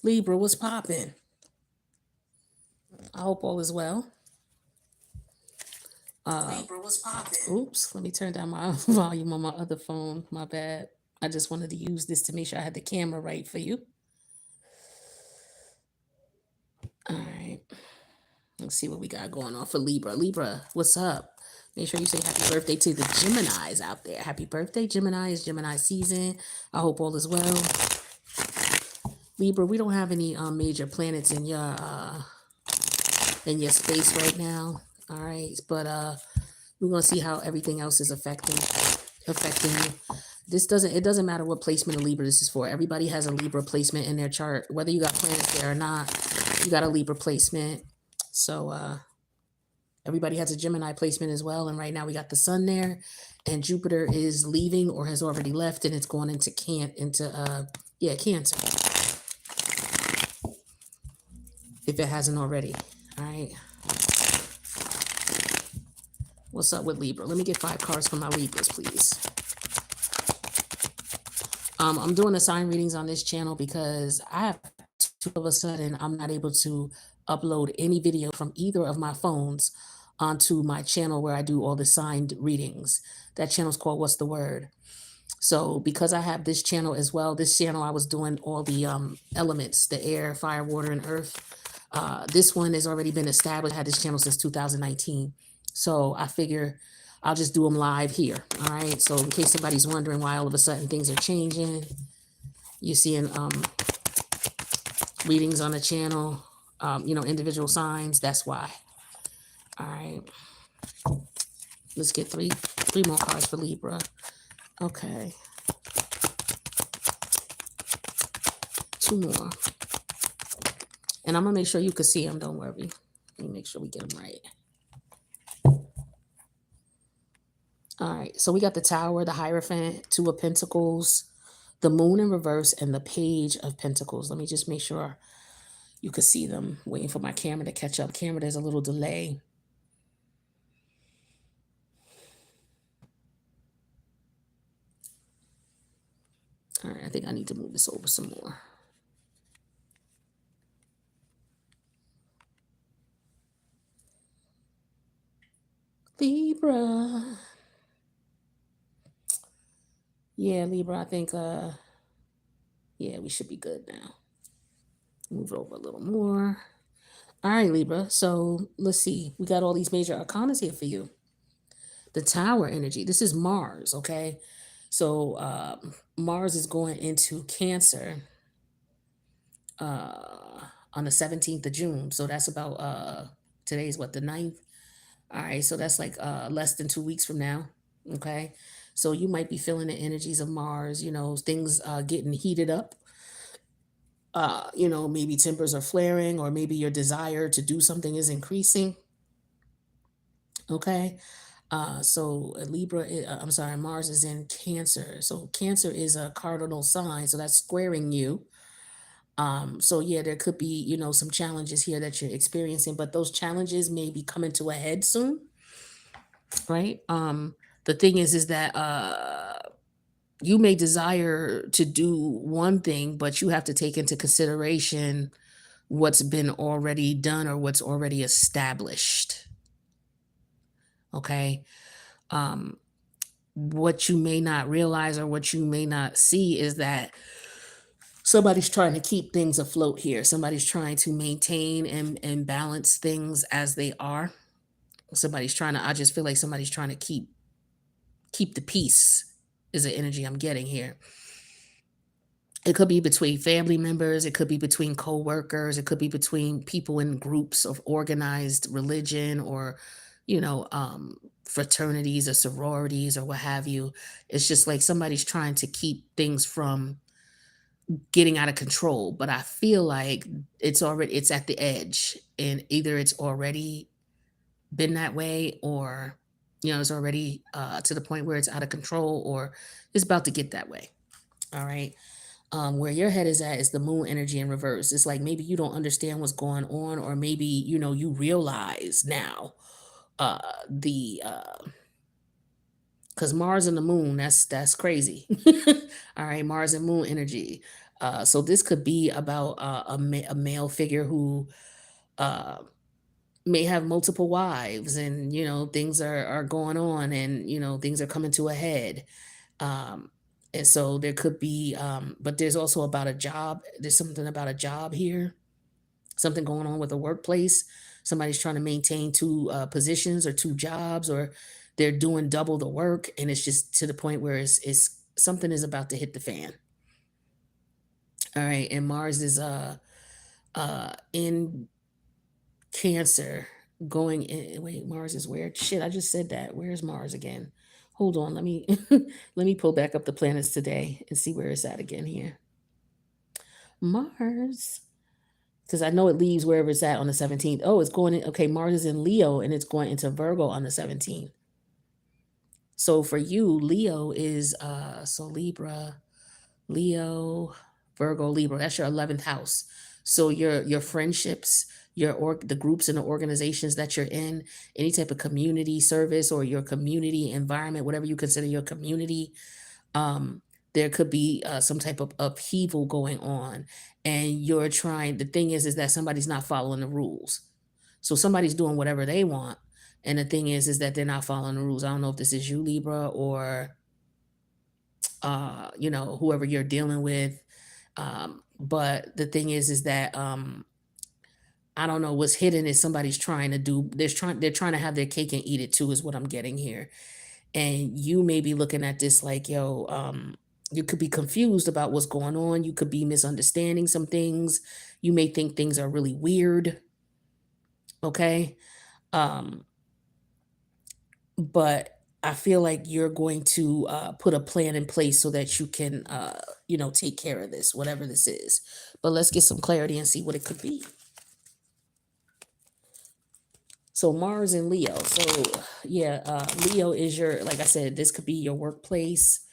Libra, what's popping? I hope all is well. Libra, what's popping? Oops, let me turn down my volume on my other phone. My bad. I just wanted to use this to make sure I had the camera right for you. All right. Let's see what we got going on for Libra. Libra, what's up? Make sure you say happy birthday to the Geminis out there. Happy birthday, Gemini. It's Gemini season. I hope all is well. Libra, we don't have any major planets in your space right now. All right. But we're gonna see how everything else is affecting you. It doesn't matter what placement of Libra this is for. Everybody has a Libra placement in their chart. Whether you got planets there or not, you got a Libra placement. So everybody has a Gemini placement as well. And right now we got the sun there, and Jupiter is leaving or has already left, and it's going into Cancer. If it hasn't already. All right. What's up with Libra? Let me get 5 cards for my Libras, please. I'm doing the sign readings on this channel because I have all of a sudden I'm not able to upload any video from either of my phones onto my channel where I do all the signed readings. That channel is called What's the Word? So because I have this channel as well, this channel I was doing all the elements, the air, fire, water, and earth. This one has already been established. I had this channel since 2019. So I figure I'll just do them live here. All right. So in case somebody's wondering why all of a sudden things are changing, you're seeing readings on the channel, individual signs. That's why. All right. Let's get three more cards for Libra. Okay. 2 more. And I'm going to make sure you can see them. Don't worry. Let me make sure we get them right. All right. So we got the Tower, the Hierophant, 2 of Pentacles, the Moon in reverse, and the Page of Pentacles. Let me just make sure you can see them. Waiting for my camera to catch up. Camera, there's a little delay. All right. I think I need to move this over some more. Libra. Yeah, Libra, I think, we should be good now. Move it over a little more. All right, Libra. So let's see. We got all these major arcanas here for you. The Tower energy. This is Mars, okay? So Mars is going into Cancer on the 17th of June. So that's about, today's what, the 9th? All right, so that's like less than 2 weeks from now, okay? So you might be feeling the energies of Mars, things getting heated up. Maybe tempers are flaring, or maybe your desire to do something is increasing. Okay. So Libra, I'm sorry, Mars is in Cancer. So Cancer is a cardinal sign, so that's squaring you. So yeah, there could be, some challenges here that you're experiencing, but those challenges may be coming to a head soon, right? The thing is that you may desire to do one thing, but you have to take into consideration what's been already done or what's already established. Okay. What you may not realize or what you may not see is that somebody's trying to keep things afloat here. Somebody's trying to maintain and balance things as they are. I just feel like somebody's trying to keep the peace is the energy I'm getting here. It could be between family members. It could be between co-workers. It could be between people in groups of organized religion or, fraternities or sororities or what have you. It's just like somebody's trying to keep things from getting out of control. But I feel like it's at the edge, and either it's already been that way, or, it's already to the point where it's out of control, or it's about to get that way. All right. Where your head is at is the Moon energy in reverse. It's like maybe you don't understand what's going on, or maybe you realize now the because Mars and the moon, that's crazy. All right, Mars and moon energy. So this could be about a male figure who uh, may have multiple wives, and things are going on, and things are coming to a head. Um, and so there could be, but there's also about a job. There's something about a job here, something going on with a workplace. Somebody's trying to maintain two positions or two jobs, or they're doing double the work, and it's just to the point where it's something is about to hit the fan. All right, and Mars is in Cancer, going in. Wait, Mars is where? Shit, I just said that. Where's Mars again? Hold on, let me let me pull back up the planets today and see where it's at again here. Mars, because I know it leaves wherever it's at on the 17th. Oh, it's going in. Okay, Mars is in Leo and it's going into Virgo on the 17th. So for you, Leo is so Libra, Leo, Virgo, Libra. That's your 11th house. So your friendships, the groups and the organizations that you're in, any type of community service or your community environment, whatever you consider your community, um, there could be some type of upheaval going on, and you're trying. The thing is that somebody's not following the rules. So somebody's doing whatever they want, and the thing is that they're not following the rules. I don't know if this is you, Libra, or whoever you're dealing with. But the thing is that I don't know, what's hidden is somebody's trying to do. They're trying to have their cake and eat it too, is what I'm getting here. And you may be looking at this like, yo, you could be confused about what's going on. You could be misunderstanding some things. You may think things are really weird. Okay. Um, but I feel like you're going to put a plan in place so that you can, take care of this, whatever this is. But let's get some clarity and see what it could be. So Mars and Leo. So yeah, Leo is your, like I said, this could be your workplace.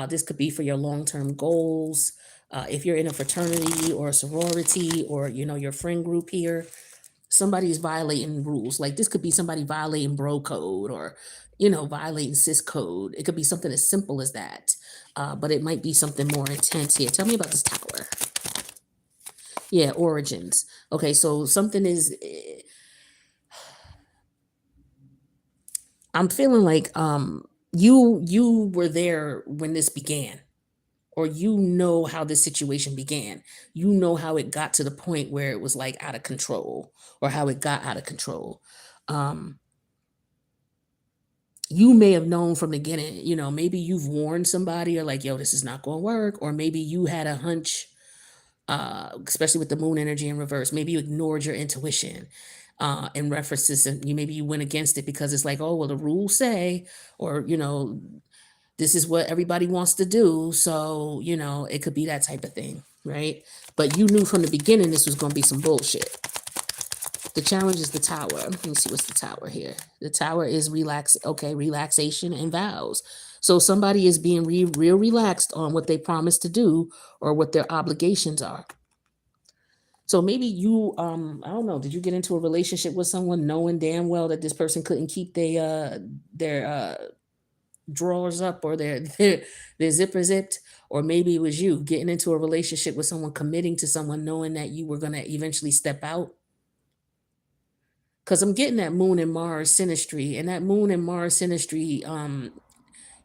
This could be for your long-term goals. If you're in a fraternity or a sorority, or your friend group here, somebody's violating rules. Like this could be somebody violating bro code, or violating cis code. It could be something as simple as that. But it might be something more intense here. Tell me about this tower. Yeah, origins. Okay, so something is. I'm feeling like you were there when this began, or how this situation began. You know how it got to the point where it was like out of control, or how it got out of control. Um, you may have known from the beginning, maybe you've warned somebody, or like, yo, this is not going to work, or maybe you had a hunch, especially with the moon energy in reverse. Maybe you ignored your intuition in references, and maybe you went against it because it's like, oh, well, the rules say, or this is what everybody wants to do. So, it could be that type of thing, right? But you knew from the beginning this was going to be some bullshit. The challenge is the tower. Let me see what's the tower here. The tower is relaxation and vows. So somebody is being real relaxed on what they promised to do, or what their obligations are. So maybe you, I don't know, did you get into a relationship with someone knowing damn well that this person couldn't keep their drawers up, or their zipper zipped? Or maybe it was you getting into a relationship with someone, committing to someone, knowing that you were going to eventually step out. Because I'm getting that moon and Mars synastry, and that moon and Mars synastry,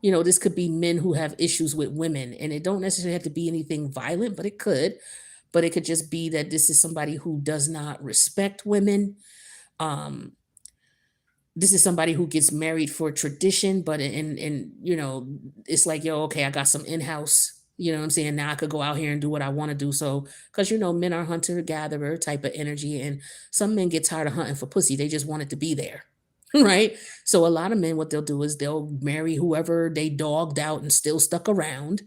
this could be men who have issues with women, and it don't necessarily have to be anything violent, but it could. But it could just be that this is somebody who does not respect women. Um, this is somebody who gets married for tradition, but it's like, yo, okay, I got some in-house, you know what I'm saying? Now I could go out here and do what I want to do. So, because men are hunter-gatherer type of energy, and some men get tired of hunting for pussy. They just want it to be there. Right? So a lot of men, what they'll do is they'll marry whoever they dogged out and still stuck around.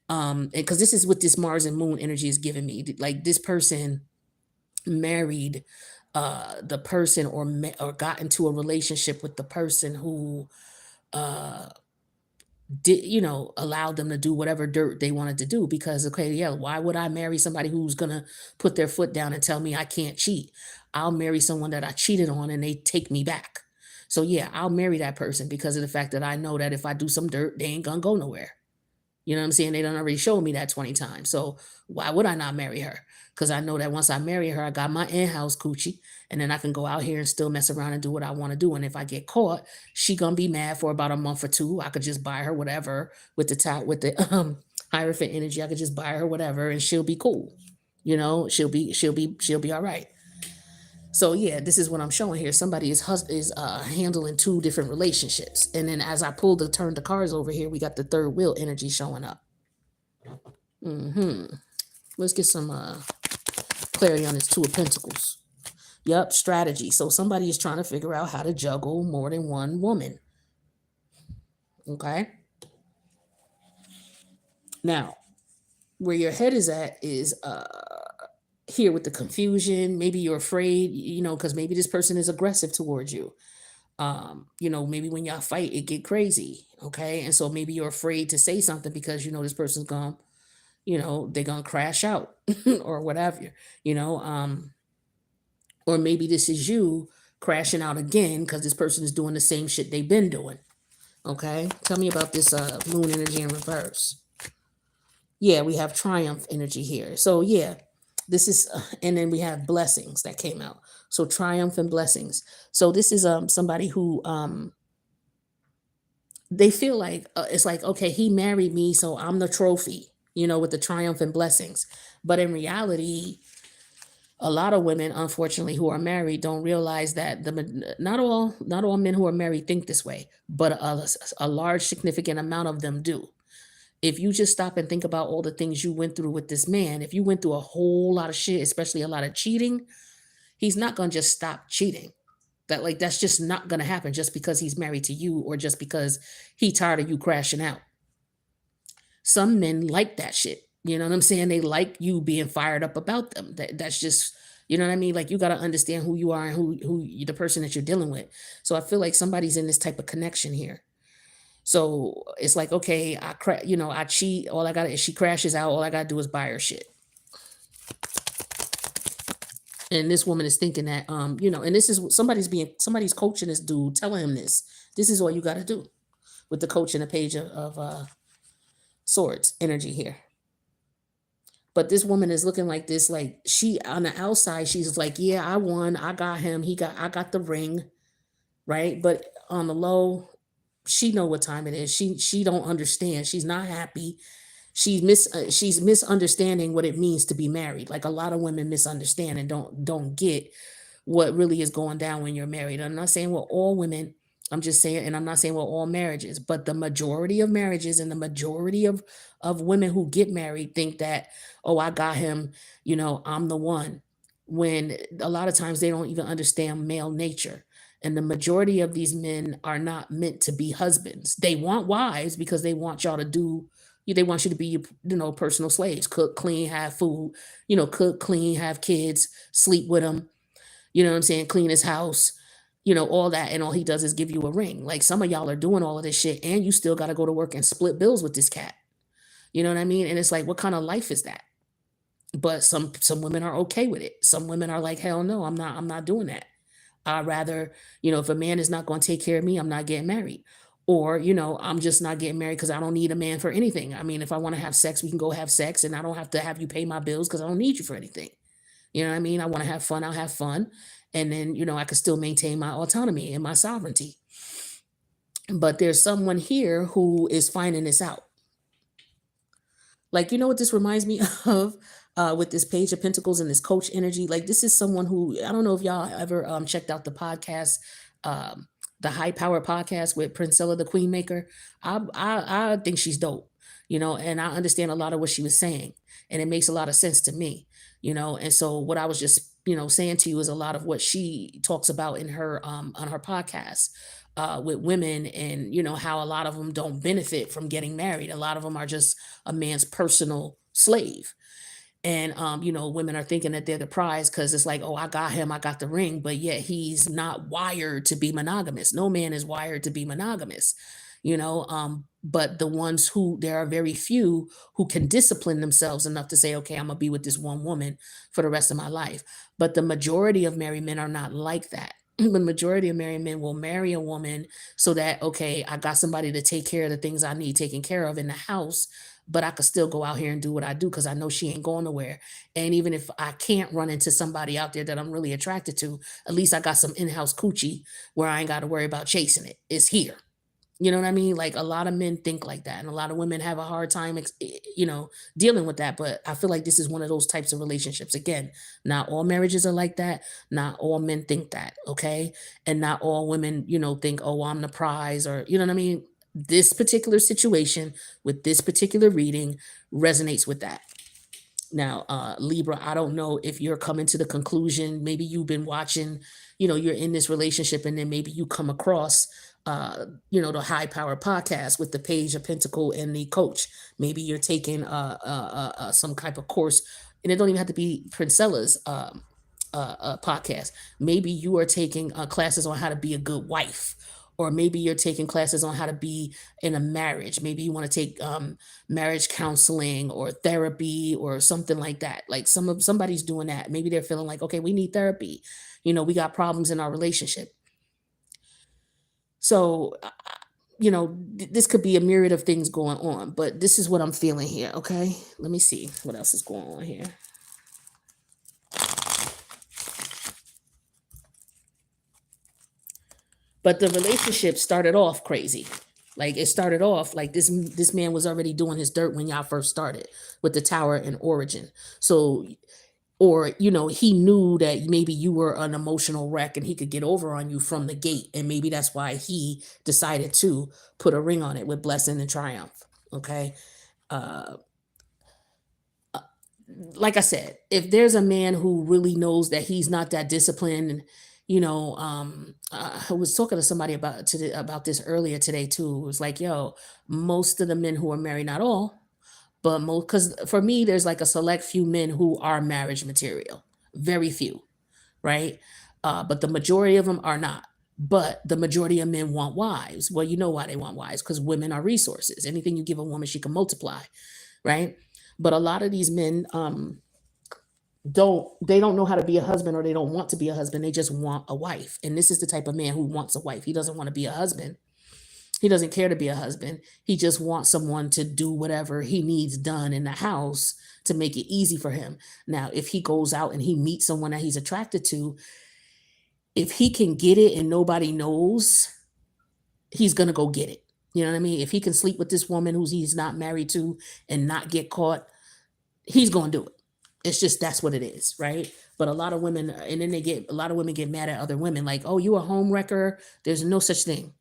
And because this is what this Mars and moon energy is giving me. Like this person married the person, or got into a relationship with the person who did allowed them to do whatever dirt they wanted to do. Because okay, yeah, why would I marry somebody who's gonna put their foot down and tell me I can't cheat? I'll marry someone that I cheated on and they take me back. So yeah, I'll marry that person because of the fact that I know that if I do some dirt, they ain't gonna go nowhere. You know what I'm saying? They done already showed me that 20 times. So why would I not marry her? Because I know that once I marry her, I got my in-house coochie, and then I can go out here and still mess around and do what I want to do. And if I get caught, she gonna be mad for about a month or two. I could just buy her whatever with the top with the Hierophant energy. I could just buy her whatever, and she'll be cool. You know, she'll be all right. So yeah, this is what I'm showing here. Somebody is handling two different relationships, and then as I pull the turn the cards over here, we got the third wheel energy showing up. Hmm. Let's get some clarity on this Two of Pentacles. Yup, strategy. So somebody is trying to figure out how to juggle more than one woman. Okay. Now, where your head is at is here with the confusion. Maybe you're afraid, because maybe this person is aggressive towards you. Maybe when y'all fight, it get crazy. Okay. And so maybe you're afraid to say something because this person's gone, they're gonna crash out or whatever, you know. Or maybe this is you crashing out again because this person is doing the same shit they've been doing. Okay. Tell me about this moon energy in reverse. Yeah, we have triumph energy here. So yeah, this is and then we have blessings that came out. So triumph and blessings. So this is somebody who they feel like it's like, okay, he married me, so I'm the trophy, with the triumph and blessings. But in reality, a lot of women, unfortunately, who are married don't realize that not all men who are married think this way, but a large significant amount of them do. If you just stop and think about all the things you went through with this man, if you went through a whole lot of shit, especially a lot of cheating, he's not going to just stop cheating. That's just not going to happen just because he's married to you or just because he tired of you crashing out. Some men like that shit. You know what I'm saying? They like you being fired up about them. That's just, you know what I mean? Like, you got to understand who you are and the person that you're dealing with. So I feel like somebody's in this type of connection here. So it's like, okay, I cheat. All I got is she crashes out. All I got to do is buy her shit. And this woman is thinking that, and this is somebody's coaching this dude, telling him this. This is all you got to do with the coach and the page of swords energy here. But this woman is looking like this, like she on the outside, she's like, yeah, I won. I got him. I got the ring. Right. But on the low, she know what time it is. She don't understand. She's not happy. She's misunderstanding what it means to be married. Like, a lot of women misunderstand and don't get what really is going down when you're married. I'm not saying well all women, I'm just saying, and I'm not saying well all marriages, but the majority of marriages and the majority of women who get married think that, oh, I got him, I'm the one. When a lot of times they don't even understand male nature. And the majority of these men are not meant to be husbands. They want wives because they want y'all to do, they want you to be, personal slaves, cook, clean, have food, cook, clean, have kids, sleep with them, you know what I'm saying, clean his house, all that. And all he does is give you a ring. Like, some of y'all are doing all of this shit and you still got to go to work and split bills with this cat. You know what I mean? And it's like, what kind of life is that? But some women are okay with it. Some women are like, hell no, I'm not doing that. I'd rather, if a man is not going to take care of me, I'm not getting married. Or, I'm just not getting married because I don't need a man for anything. I mean, if I want to have sex, we can go have sex and I don't have to have you pay my bills because I don't need you for anything. You know what I mean? I want to have fun, I'll have fun. And then, I can still maintain my autonomy and my sovereignty. But there's someone here who is finding this out. Like, you know what this reminds me of with this page of pentacles and this coach energy? Like, this is someone who, I don't know if y'all ever checked out the podcast, the High Power podcast with Princella, the Queen Maker. I think she's dope, and I understand a lot of what she was saying. And it makes a lot of sense to me, And so what I was just, saying to you is a lot of what she talks about in her on her podcast with women, and how a lot of them don't benefit from getting married. A lot of them are just a man's personal slave. And women are thinking that they're the prize because it's like, oh, I got him, I got the ring, but yet he's not wired to be monogamous. No man is wired to be monogamous. But the ones who, there are very few who can discipline themselves enough to say, okay, I'm gonna be with this one woman for the rest of my life. But the majority of married men are not like that. the majority of married men will marry a woman so that, okay, I got somebody to take care of the things I need taken care of in the house, but I could still go out here and do what I do because I know she ain't going nowhere. And even if I can't run into somebody out there that I'm really attracted to, at least I got some in-house coochie where I ain't got to worry about chasing it. It's here. You know what I mean? Like a lot of men think like that, and a lot of women have a hard time, dealing with that. But I feel like this is one of those types of relationships. Again, not all marriages are like that. Not all men think that, okay? And not all women, think, oh, I'm the prize, or you know what I mean? This particular situation with this particular reading resonates with that. Now, Libra, I don't know if you're coming to the conclusion, maybe you've been watching, you're in this relationship and then maybe you come across, the High Power podcast with the Page of Pentacle and the coach. Maybe you're taking some type of course, and it don't even have to be Princella's podcast. Maybe you are taking classes on how to be a good wife, or maybe you're taking classes on how to be in a marriage. Maybe you want to take marriage counseling or therapy or something like that. Like somebody's doing that. Maybe they're feeling like, okay, we need therapy. We got problems in our relationship. So, this could be a myriad of things going on, but this is what I'm feeling here. Okay, let me see what else is going on here. But the relationship started off crazy. Like it started off like this man was already doing his dirt when y'all first started with the tower and origin. So, or he knew that maybe you were an emotional wreck and he could get over on you from the gate, and maybe that's why he decided to put a ring on it with blessing and triumph. Okay. uh like I said, if there's a man who really knows that he's not that disciplined, and I was talking to somebody about this earlier today too. It was like, yo, most of the men who are married, not all, but most, because for me, there's like a select few men who are marriage material, very few, right? But the majority of them are not. But the majority of men want wives. Well, you know why they want wives? Because women are resources. Anything you give a woman, she can multiply, right? But a lot of these men, don't know how to be a husband, or they don't want to be a husband. They just want a wife. And this is the type of man who wants a wife. He doesn't want to be a husband. He doesn't care to be a husband. He just wants someone to do whatever he needs done in the house to make it easy for him. Now, if he goes out and he meets someone that he's attracted to, if he can get it and nobody knows, he's going to go get it. You know what I mean? If he can sleep with this woman who's he's not married to and not get caught, he's going to do it. It's just that's what it is, right? But a lot of women, and then a lot of women get mad at other women, like, oh, you a home wrecker. There's no such thing.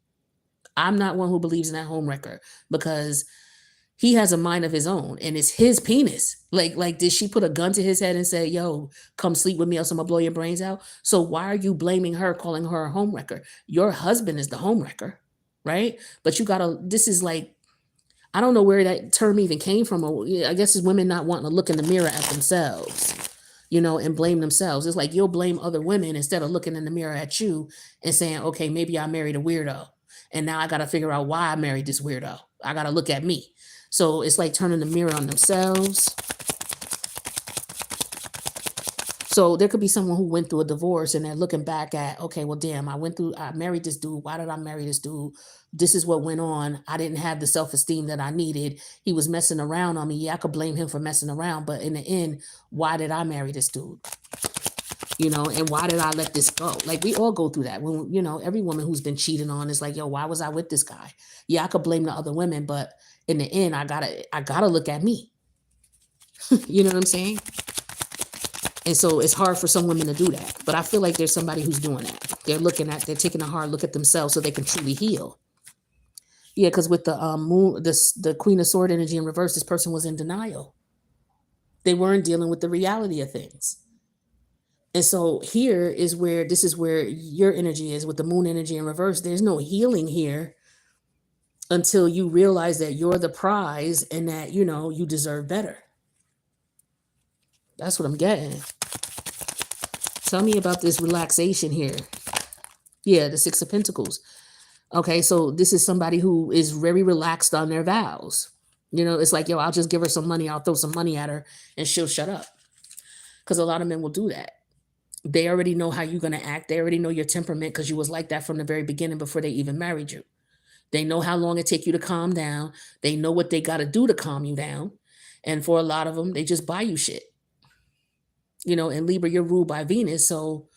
I'm not one who believes in that home wrecker, because he has a mind of his own and it's his penis. Like, did she put a gun to his head and say, yo, come sleep with me else I'm gonna blow your brains out? So why are you blaming her, calling her a home wrecker? Your husband is the home wrecker, right? But this is like, I don't know where that term even came from. I guess it's women not wanting to look in the mirror at themselves, and blame themselves. It's like you'll blame other women instead of looking in the mirror at you and saying, okay, maybe I married a weirdo. And now I got to figure out why I married this weirdo. I got to look at me. So it's like turning the mirror on themselves. So there could be someone who went through a divorce and they're looking back at, okay, well, damn, I married this dude. Why did I marry this dude? This is what went on. I didn't have the self-esteem that I needed. He was messing around on me. Yeah, I could blame him for messing around. But in the end, why did I marry this dude? And why did I let this go? Like, we all go through that. When, every woman who's been cheated on is like, yo, why was I with this guy? Yeah, I could blame the other women, but in the end, I gotta look at me. You know what I'm saying? And so it's hard for some women to do that. But I feel like there's somebody who's doing that. They're taking a hard look at themselves so they can truly heal. Yeah, because with the moon, the Queen of Sword energy in reverse, this person was in denial. They weren't dealing with the reality of things. And so this is where your energy is with the moon energy in reverse. There's no healing here until you realize that you're the prize and that, you deserve better. That's what I'm getting. Tell me about this relaxation here. Yeah, the Six of Pentacles. Okay, so this is somebody who is very relaxed on their vows. It's like, yo, I'll just give her some money. I'll throw some money at her and she'll shut up. Because a lot of men will do that. They already know how you're going to act. They already know your temperament because you was like that from the very beginning before they even married you. They know how long it take you to calm down. They know what they got to do to calm you down. And for a lot of them, they just buy you shit. In Libra, you're ruled by Venus, so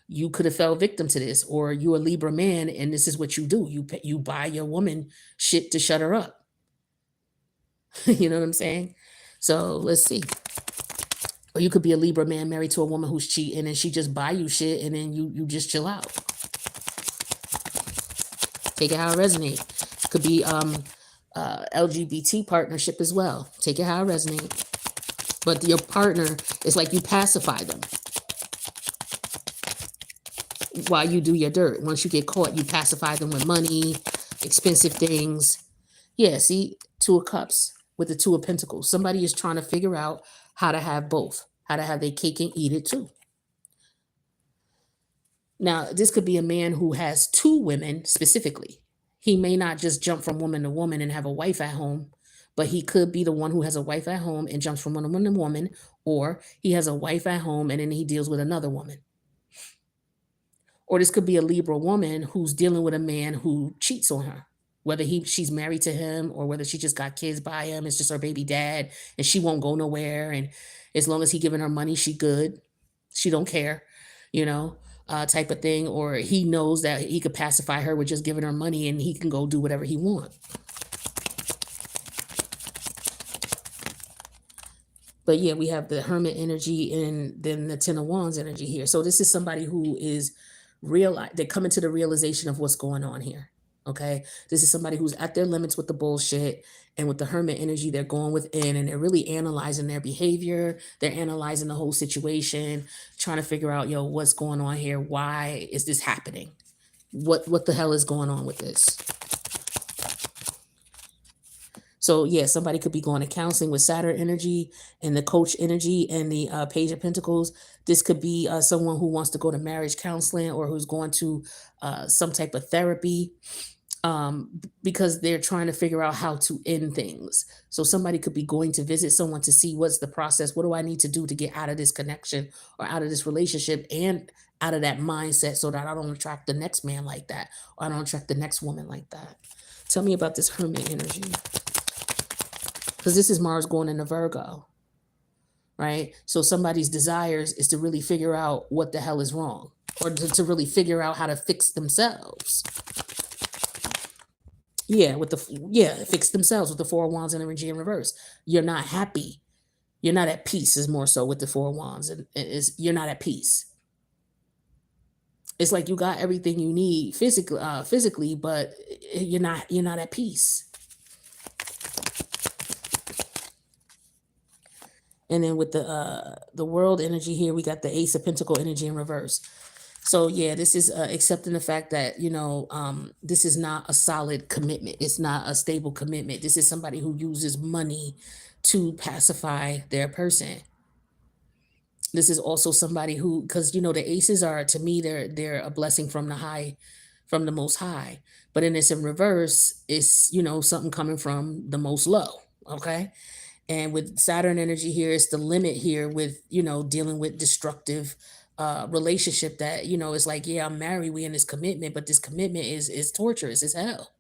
you could have fell victim to this, or you're a Libra man, and this is what you do. You buy your woman shit to shut her up. You know what I'm saying? So let's see. Or you could be a Libra man married to a woman who's cheating, and she just buy you shit, and then you just chill out. Take it how it resonates. Could be LGBT partnership as well. Take it how it resonates. But your partner is like you pacify them while you do your dirt. Once you get caught, you pacify them with money, expensive things. Yeah, see, Two of Cups with the Two of Pentacles. Somebody is trying to figure out how to have both, how to have their cake and eat it too. Now, this could be a man who has two women specifically. He may not just jump from woman to woman and have a wife at home, but he could be the one who has a wife at home and jumps from woman to woman, or he has a wife at home and then he deals with another woman. Or this could be a Libra woman who's dealing with a man who cheats on her, whether she's married to him or whether she just got kids by him. It's just her baby dad and she won't go nowhere. And as long as he giving her money, she good. She don't care, type of thing. Or he knows that he could pacify her with just giving her money and he can go do whatever he wants. But yeah, we have the Hermit energy and then the Ten of Wands energy here. So this is somebody who is they're coming to the realization of what's going on here. Okay. This is somebody who's at their limits with the bullshit, and with the Hermit energy, they're going within and they're really analyzing their behavior. They're analyzing the whole situation, trying to figure out, what's going on here? Why is this happening? What the hell is going on with this? So yeah, somebody could be going to counseling with Saturn energy and the Coach energy and the Page of Pentacles. This could be someone who wants to go to marriage counseling or who's going to some type of therapy because they're trying to figure out how to end things. So somebody could be going to visit someone to see what's the process. What do I need to do to get out of this connection or out of this relationship and out of that mindset so that I don't attract the next man like that, or I don't attract the next woman like that. Tell me about this Hermit energy. Because this is Mars going into Virgo, right? So somebody's desires is to really figure out what the hell is wrong, or to really figure out how to fix themselves. Yeah, fix themselves with the Four of Wands energy in reverse. You're not happy. You're not at peace is more so with the Four of Wands. And you're not at peace. It's like you got everything you need physically, but you're not at peace. And then with the World energy here, we got the Ace of Pentacle energy in reverse. So yeah, this is accepting the fact that, this is not a solid commitment. It's not a stable commitment. This is somebody who uses money to pacify their person. This is also somebody who, because, the aces are, to me, they're a blessing from the Most High. But in this in reverse, it's, something coming from the most low. Okay. And with Saturn energy here, it's the limit here with, dealing with destructive relationship that, it's like, yeah, I'm married, we in this commitment, but this commitment is torturous as hell.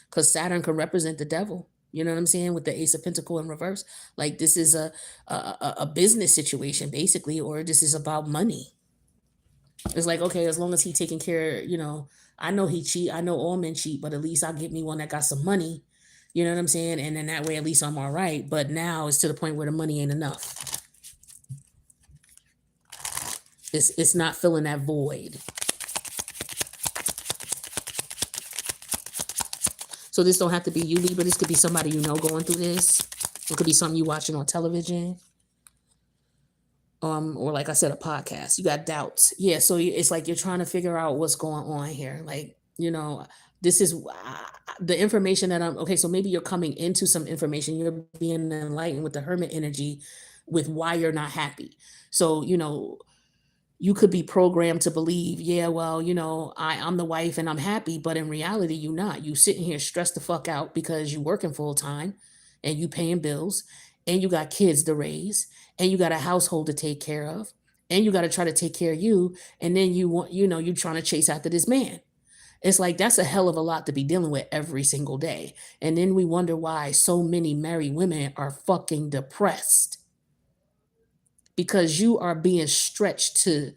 Because Saturn can represent the devil. You know what I'm saying? With the Ace of Pentacle in reverse. Like this is a business situation, basically, or this is about money. It's like, okay, as long as he taking care, I know he cheat. I know all men cheat, but at least I'll get me one that got some money. You know what I'm saying? And then that way, at least I'm all right. But now it's to the point where the money ain't enough. It's not filling that void. So this don't have to be you, Libra. This could be somebody going through this. It could be something you watching on television. Or like I said, a podcast. You got doubts. Yeah, so it's like you're trying to figure out what's going on here. Like, this is the information that okay, so maybe you're coming into some information. You're being enlightened with the Hermit energy with why you're not happy. So, you could be programmed to believe, yeah, well, I'm the wife and I'm happy, but in reality, you're not. You sitting here stressed the fuck out because you working full time and you paying bills and you got kids to raise and you got a household to take care of and you got to try to take care of you. And then you want, you're trying to chase after this man. It's like, that's a hell of a lot to be dealing with every single day. And then we wonder why so many married women are fucking depressed, because you are being stretched to,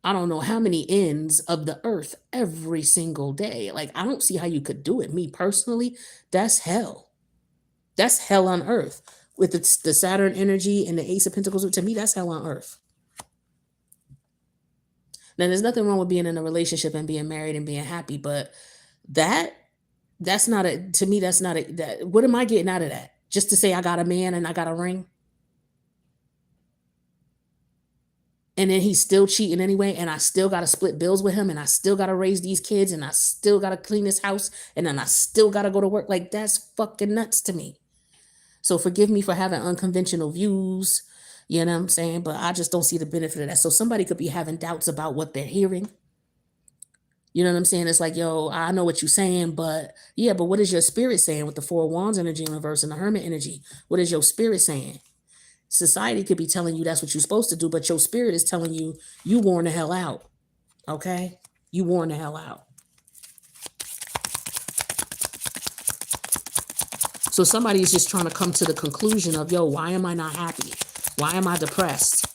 I don't know how many ends of the earth every single day. Like, I don't see how you could do it. Me personally, that's hell. That's hell on earth. With the Saturn energy and the Ace of Pentacles, to me, that's hell on earth. Now, there's nothing wrong with being in a relationship and being married and being happy, but that's not a, to me, that's not a, that, what am I getting out of that? Just to say I got a man and I got a ring? And then he's still cheating anyway, and I still got to split bills with him, and I still got to raise these kids, and I still got to clean this house, and then I still got to go to work. Like, that's fucking nuts to me. So forgive me for having unconventional views, you know what I'm saying? But I just don't see the benefit of that. So somebody could be having doubts about what they're hearing. You know what I'm saying? It's like, yo, I know what you're saying, but yeah, but what is your spirit saying with the Four of Wands energy in reverse and the Hermit energy? What is your spirit saying? Society could be telling you that's what you're supposed to do, but your spirit is telling you, you worn the hell out. Okay? You worn the hell out. So somebody is just trying to come to the conclusion of, yo, why am I not happy? Why am I depressed?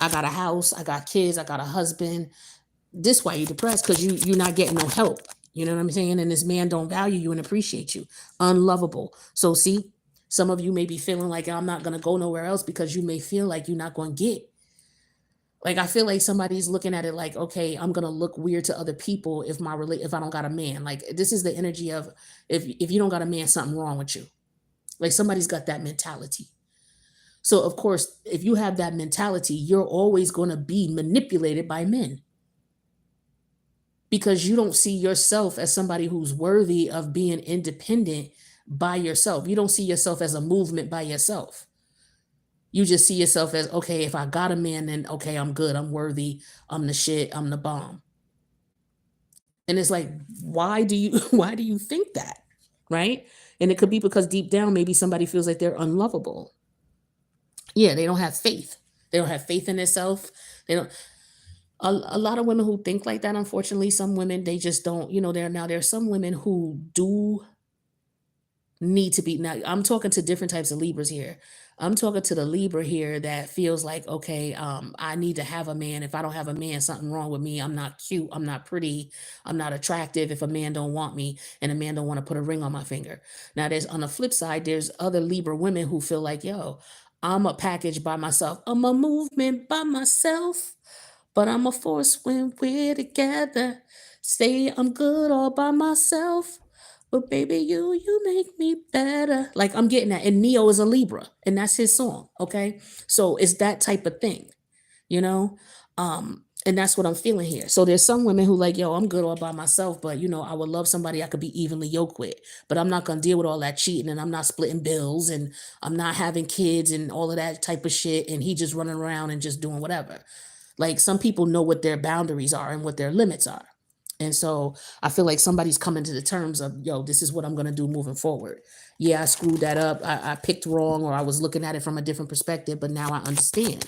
I got a house, I got kids, I got a husband. This why you're depressed, because you're not getting no help. You know what I'm saying? And this man don't value you and appreciate you. Unlovable. So see, some of you may be feeling like, I'm not going to go nowhere else, because you may feel like you're not going to get. Like, I feel like somebody's looking at it like, okay, I'm going to look weird to other people if I don't got a man. Like, this is the energy of, if you don't got a man, something wrong with you. Like, somebody's got that mentality. So of course, if you have that mentality, you're always going to be manipulated by men, because you don't see yourself as somebody who's worthy of being independent by yourself. You don't see yourself as a movement by yourself. You just see yourself as, okay, if I got a man, then okay, I'm good. I'm worthy. I'm the shit. I'm the bomb. And it's like, why do you think that? Right? And it could be because deep down, maybe somebody feels like they're unlovable. Yeah, they don't have faith. They don't have faith in themselves. They don't. A lot of women who think like that, unfortunately, some women, they just don't, there's some women who do need to be. Now, I'm talking to different types of Libras here. I'm talking to the Libra here that feels like, okay, I need to have a man. If I don't have a man, something wrong with me. I'm not cute. I'm not pretty. I'm not attractive. If a man don't want me and a man don't want to put a ring on my finger. Now, there's, on the flip side, there's other Libra women who feel like, yo, I'm a package by myself. I'm a movement by myself. But I'm a force when we're together. Say I'm good all by myself. But baby, you make me better. Like, I'm getting that. And Neo is a Libra, and that's his song. Okay. So it's that type of thing, you know? And that's what I'm feeling here. So there's some women who like, yo, I'm good all by myself, but I would love somebody I could be evenly yoked with. But I'm not gonna deal with all that cheating, and I'm not splitting bills, and I'm not having kids and all of that type of shit. And he just running around and just doing whatever. Like, some people know what their boundaries are and what their limits are. And so I feel like somebody's coming to the terms of, yo, this is what I'm going to do moving forward. Yeah, I screwed that up. I picked wrong, or I was looking at it from a different perspective, but now I understand.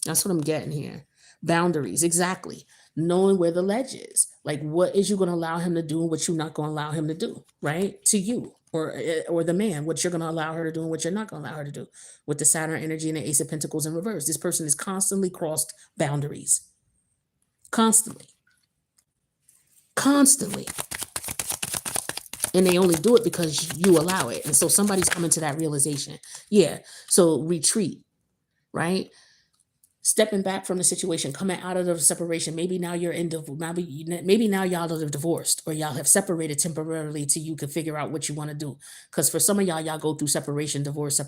That's what I'm getting here. Boundaries, exactly. Knowing where the ledge is. Like, what is you going to allow him to do and what you're not going to allow him to do, right? To you or the man, what you're going to allow her to do and what you're not going to allow her to do. With the Saturn energy and the Ace of Pentacles in reverse, this person is constantly crossed boundaries. Constantly. And they only do it because you allow it. And so somebody's coming to that realization. Yeah. So retreat, right? Stepping back from the situation, coming out of the separation. Maybe now you're in divorce. Maybe now y'all are divorced, or y'all have separated temporarily till you can figure out what you want to do. Because for some of y'all go through separation, divorce,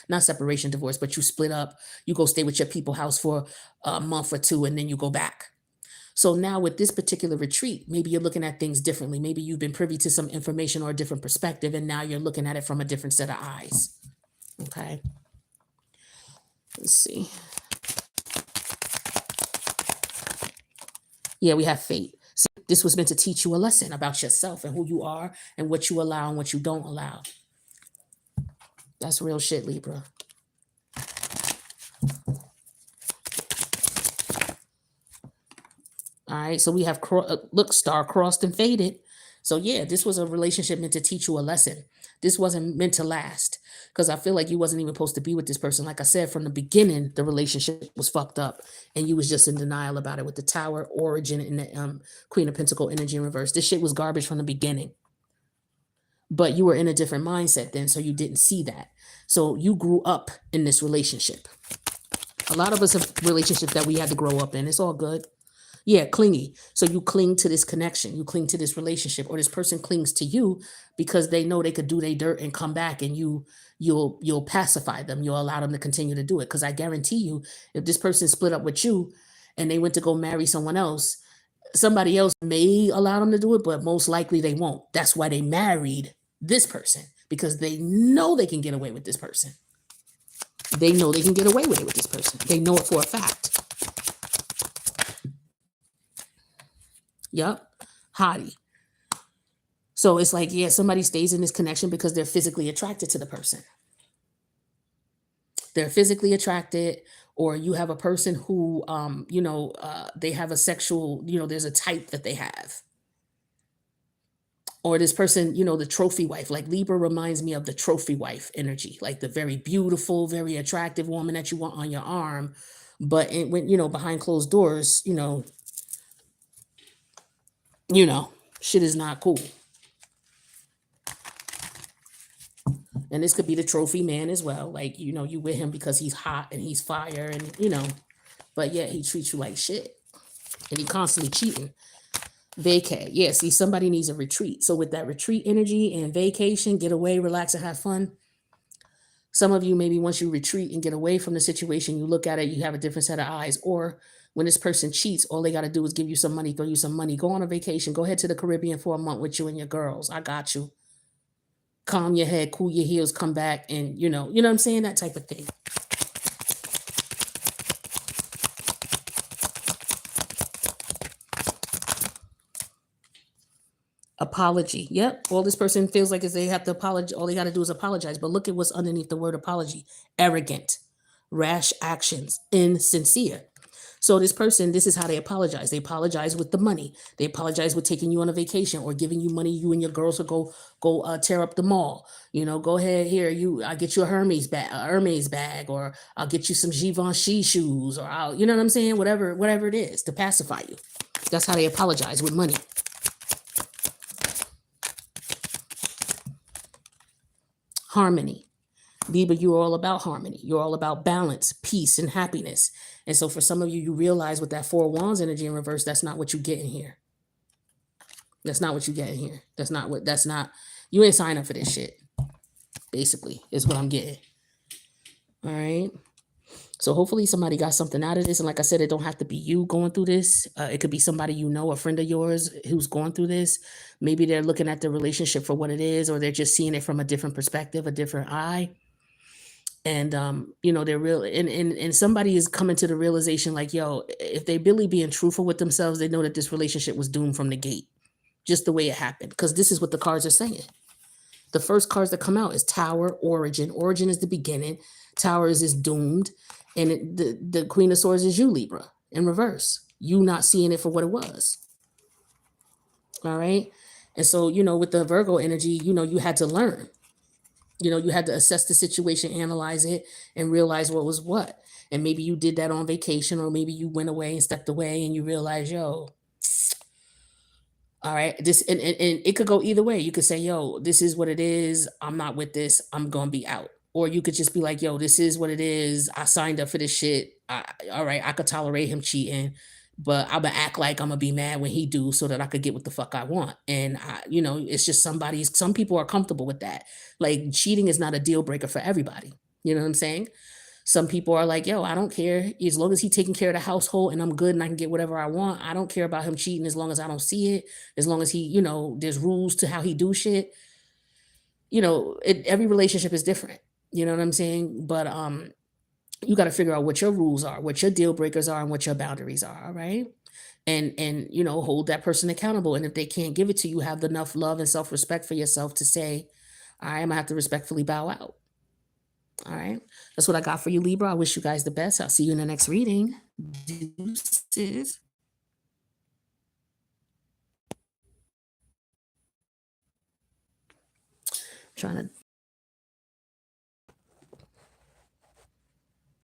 not separation, divorce, but you split up. You go stay with your people house for a month or two, and then you go back. So now with this particular retreat, maybe you're looking at things differently. Maybe you've been privy to some information or a different perspective, and now you're looking at it from a different set of eyes. Okay. Let's see. Yeah, we have fate. See, this was meant to teach you a lesson about yourself and who you are and what you allow and what you don't allow. That's real shit, Libra. All right. So we have, look, star crossed and faded. So yeah, this was a relationship meant to teach you a lesson. This wasn't meant to last because I feel like you wasn't even supposed to be with this person. Like I said, from the beginning, the relationship was fucked up and you was just in denial about it with the Tower, Origin, and the Queen of Pentacle energy in reverse. This shit was garbage from the beginning. But you were in a different mindset then, so you didn't see that. So you grew up in this relationship. A lot of us have relationships that we had to grow up in. It's all good. Yeah, clingy. So you cling to this connection, you cling to this relationship, or this person clings to you because they know they could do their dirt and come back, and you'll pacify them. You'll allow them to continue to do it. Because I guarantee you, if this person split up with you and they went to go marry someone else, somebody else may allow them to do it, but most likely they won't. That's why they married this person, because they know they can get away with this person. They know they can get away with it with this person. They know it for a fact. Yep. Hottie. So it's like, yeah, somebody stays in this connection because they're physically attracted to the person. They're physically attracted, or you have a person who, they have a sexual, there's a type that they have. Or this person, the trophy wife, like Libra reminds me of the trophy wife energy, like the very beautiful, very attractive woman that you want on your arm. But when, behind closed doors, shit is not cool. And this could be the trophy man as well. Like, you with him because he's hot and he's fire and, but yeah, he treats you like shit. And he constantly cheating. Vacay. Yeah, see, somebody needs a retreat. So with that retreat energy and vacation, get away, relax, and have fun. Some of you, maybe once you retreat and get away from the situation, you look at it, you have a different set of eyes. Or when this person cheats, all they got to do is give you some money, throw you some money, go on a vacation, go ahead to the Caribbean for a month with you and your girls. I got you. Calm your head, cool your heels, come back, and you know what I'm saying? That type of thing. Apology. Yep. All this person feels like is they have to apologize. All they got to do is apologize. But look at what's underneath the word apology. Arrogant, rash actions, insincere. So this person, this is how they apologize. They apologize with the money. They apologize with taking you on a vacation or giving you money. You and your girls will go tear up the mall. Go ahead here. I'll get you a Hermes bag, or I'll get you some Givenchy shoes, or I'll, you know what I'm saying? Whatever it is to pacify you. That's how they apologize, with money. Harmony. Libra, you're all about harmony. You're all about balance, peace, and happiness. And so for some of you, you realize with that Four of Wands energy in reverse, that's not what you get in here. That's not what you get in here. You ain't signing up for this shit, basically, is what I'm getting. All right. So hopefully somebody got something out of this. And like I said, it don't have to be you going through this. It could be somebody a friend of yours who's going through this. Maybe they're looking at the relationship for what it is, or they're just seeing it from a different perspective, a different eye. And they're real, and somebody is coming to the realization like, yo, if they really being truthful with themselves, they know that this relationship was doomed from the gate, just the way it happened. Because this is what the cards are saying. The first cards that come out is Tower, Origin. Origin is the beginning. Tower is doomed. And the Queen of Swords is you, Libra, in reverse. You not seeing it for what it was. All right. And so, with the Virgo energy, you had to learn. You had to assess the situation, analyze it, and realize what was what. And maybe you did that on vacation, or maybe you went away and stepped away and you realized, yo, all right, this and it could go either way. You could say, yo, this is what it is. I'm not with this. I'm gonna be out. Or you could just be like, yo, this is what it is. I signed up for this shit. All right, I could tolerate him cheating, but I'm gonna act like I'm gonna be mad when he do, so that I could get what the fuck I want. And it's just some people are comfortable with that. Like, cheating is not a deal breaker for everybody. You know what I'm saying? Some people are like, yo, I don't care. As long as he's taking care of the household and I'm good and I can get whatever I want, I don't care about him cheating as long as I don't see it. As long as he, there's rules to how he do shit. Every relationship is different. You know what I'm saying? But you got to figure out what your rules are, what your deal breakers are, and what your boundaries are. All right. And hold that person accountable. And if they can't give it to you, have enough love and self-respect for yourself to say, all right, I'm gonna have to respectfully bow out. All right. That's what I got for you, Libra. I wish you guys the best. I'll see you in the next reading. Deuces. trying to